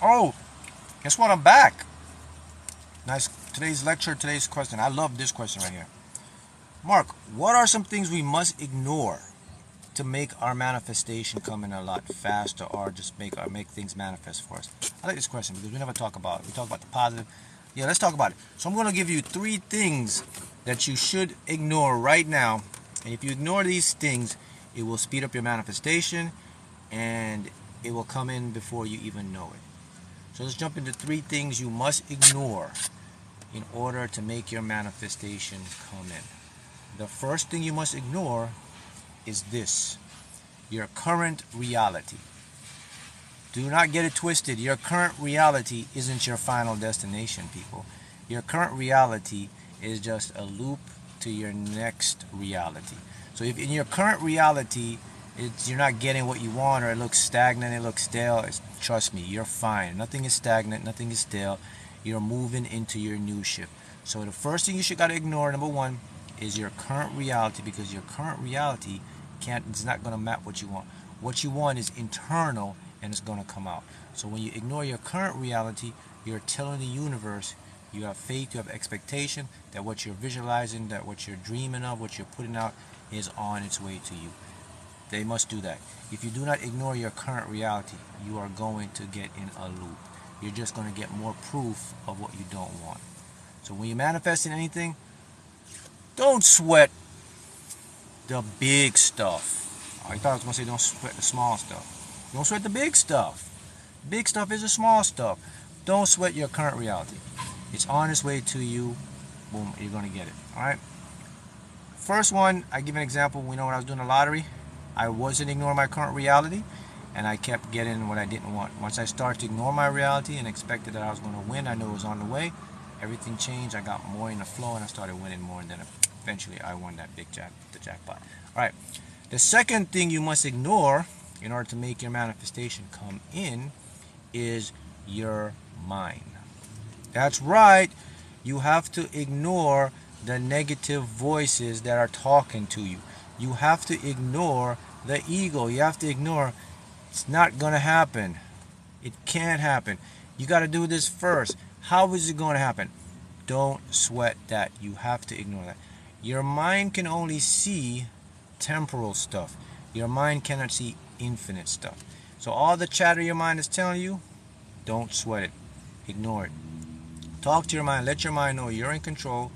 Oh, guess what? I'm back. Nice. Today's lecture, today's question. I love this question right here. Mark, what are some things we must ignore to make our manifestation come in a lot faster, or just make things manifest for us? I like this question because we never talk about it. We talk about the positive. Yeah, let's talk about it. So I'm going to give you 3 things that you should ignore right now. And if you ignore these things, it will speed up your manifestation and it will come in before you even know it. So let's jump into 3 things you must ignore in order to make your manifestation come in. The first thing you must ignore is this: your current reality. Do not get it twisted. Your current reality isn't your final destination, people. Your current reality is just a loop to your next reality. So if in your current reality you're not getting what you want, or it looks stagnant, it looks stale, trust me, you're fine. Nothing is stagnant, nothing is stale. You're moving into your new ship. So the first thing you should gotta ignore, number one, is your current reality, because your current reality it's not gonna map what you want. What you want is internal, and it's gonna come out. So when you ignore your current reality, you're telling the universe, you have faith, you have expectation that what you're visualizing, that what you're dreaming of, what you're putting out is on its way to you. They must do that. If you do not ignore your current reality, you are going to get in a loop. You're just going to get more proof of what you don't want. So when you're manifesting anything, don't sweat the big stuff. I thought I was going to say don't sweat the small stuff. Don't sweat the big stuff. Big stuff is the small stuff. Don't sweat your current reality. It's on its way to you. Boom, you're going to get it. All right? First one, I give an example. We know when I was doing the lottery, I wasn't ignoring my current reality, and I kept getting what I didn't want. Once I started to ignore my reality and expected that I was going to win, I knew it was on the way. Everything changed. I got more in the flow, and I started winning more, and then eventually I won that big jackpot. All right. The second thing you must ignore in order to make your manifestation come in is your mind. That's right. You have to ignore the negative voices that are talking to you. You have to ignore the ego. You have to ignore, it's not going to happen. It can't happen. You got to do this first. How is it going to happen? Don't sweat that. You have to ignore that. Your mind can only see temporal stuff. Your mind cannot see infinite stuff. So all the chatter your mind is telling you, don't sweat it. Ignore it. Talk to your mind. Let your mind know you're in control.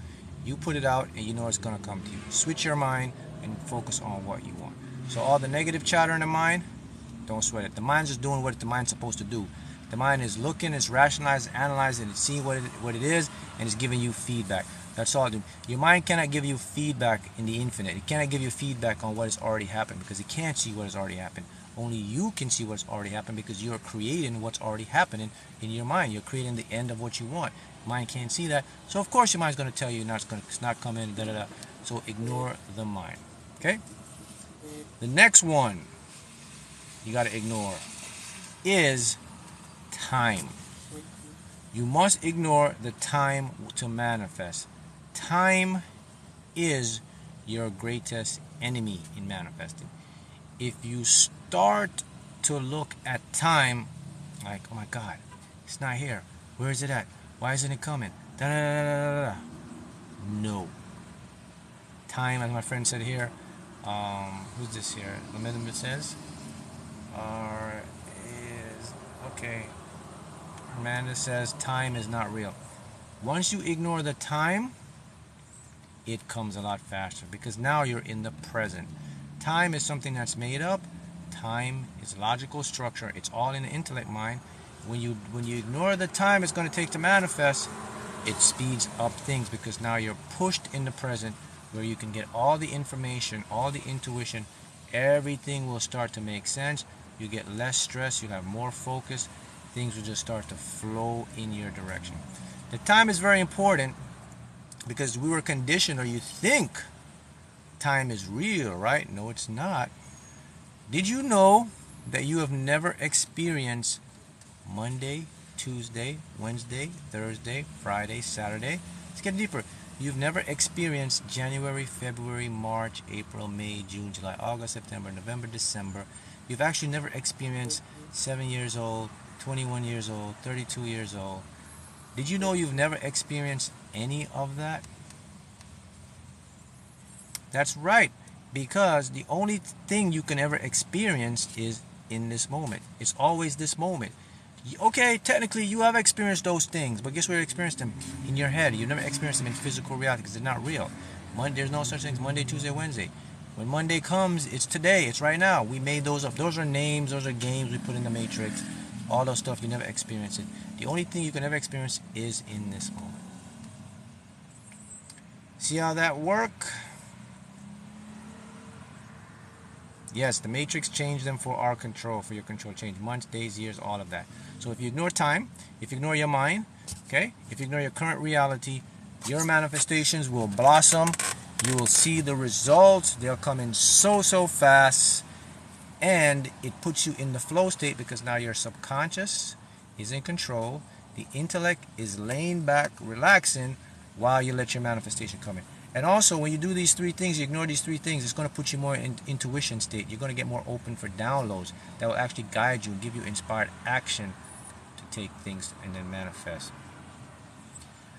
You put it out and you know it's going to come to you. Switch your mind and focus on what you want. So all the negative chatter in the mind, don't sweat it. The mind's just doing what the mind's supposed to do. The mind is looking, it's rationalizing, analyzing, it's seeing what it is, and it's giving you feedback. That's all it do. Your mind cannot give you feedback in the infinite. It cannot give you feedback on what has already happened, because it can't see what has already happened. Only you can see what's already happened, because you're creating what's already happening in your mind. You're creating the end of what you want. Mind can't see that. So of course your mind's going to tell you it's not coming, da da da. So ignore the mind. Okay? The next one you got to ignore is time. You must ignore the time to manifest. Time is your greatest enemy in manifesting. If you start to look at time like, oh my God, it's not here. Where is it at? Why isn't it coming? Da, da, da, da, da, da. No. Time, as my friend said here, who's this here? The amendment says, okay. Amanda says time is not real. Once you ignore the time, it comes a lot faster, because now you're in the present. Time is something that's made up. Time is logical structure. It's all in the intellect mind. When you ignore the time it's going to take to manifest, it speeds up things, because now you're pushed in the present, where you can get all the information, all the intuition. Everything will start to make sense. You get less stress. You have more focus. Things will just start to flow in your direction. The time is very important, because we were conditioned, or you think time is real, right? No, it's not. Did you know that you have never experienced Monday, Tuesday, Wednesday, Thursday, Friday, Saturday? Let's get deeper. You've never experienced January, February, March, April, May, June, July, August, September, November, December. You've actually never experienced 7 years old, 21 years old, 32 years old. Did you know you've never experienced any of that? That's right, because the only thing you can ever experience is in this moment. It's always this moment. Okay, technically you have experienced those things, but guess where you experienced them? In your head. You never experienced them in physical reality because they're not real. There's no such thing as Monday, Tuesday, Wednesday. When Monday comes, it's today, it's right now. We made those up. Those are names, those are games we put in the matrix. All those stuff, you never experience it. The only thing you can ever experience is in this moment. See how that works? Yes, the matrix changed them for our control, for your control. Change months, days, years, all of that. So if you ignore time, if you ignore your mind, okay, if you ignore your current reality, your manifestations will blossom. You will see the results. They'll come in so fast. And it puts you in the flow state because now your subconscious is in control. The intellect is laying back, relaxing, while you let your manifestation come in. And also, when you do these three things, you ignore these three things, it's going to put you more in intuition state. You're going to get more open for downloads that will actually guide you and give you inspired action to take things and then manifest.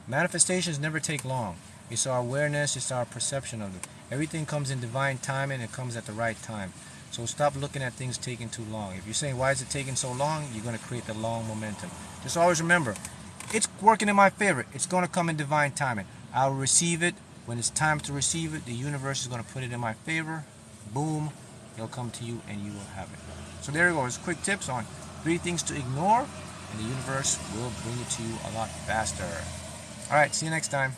Manifestations never take long. It's our awareness, it's our perception of it. Everything comes in divine timing, it comes at the right time. So stop looking at things taking too long. If you're saying, why is it taking so long? You're going to create the long momentum. Just always remember, it's working in my favor. It's going to come in divine timing. I'll receive it. When it's time to receive it, the universe is going to put it in my favor. Boom. It'll come to you and you will have it. So there you go. It's quick tips on 3 things to ignore, and the universe will bring it to you a lot faster. All right. See you next time.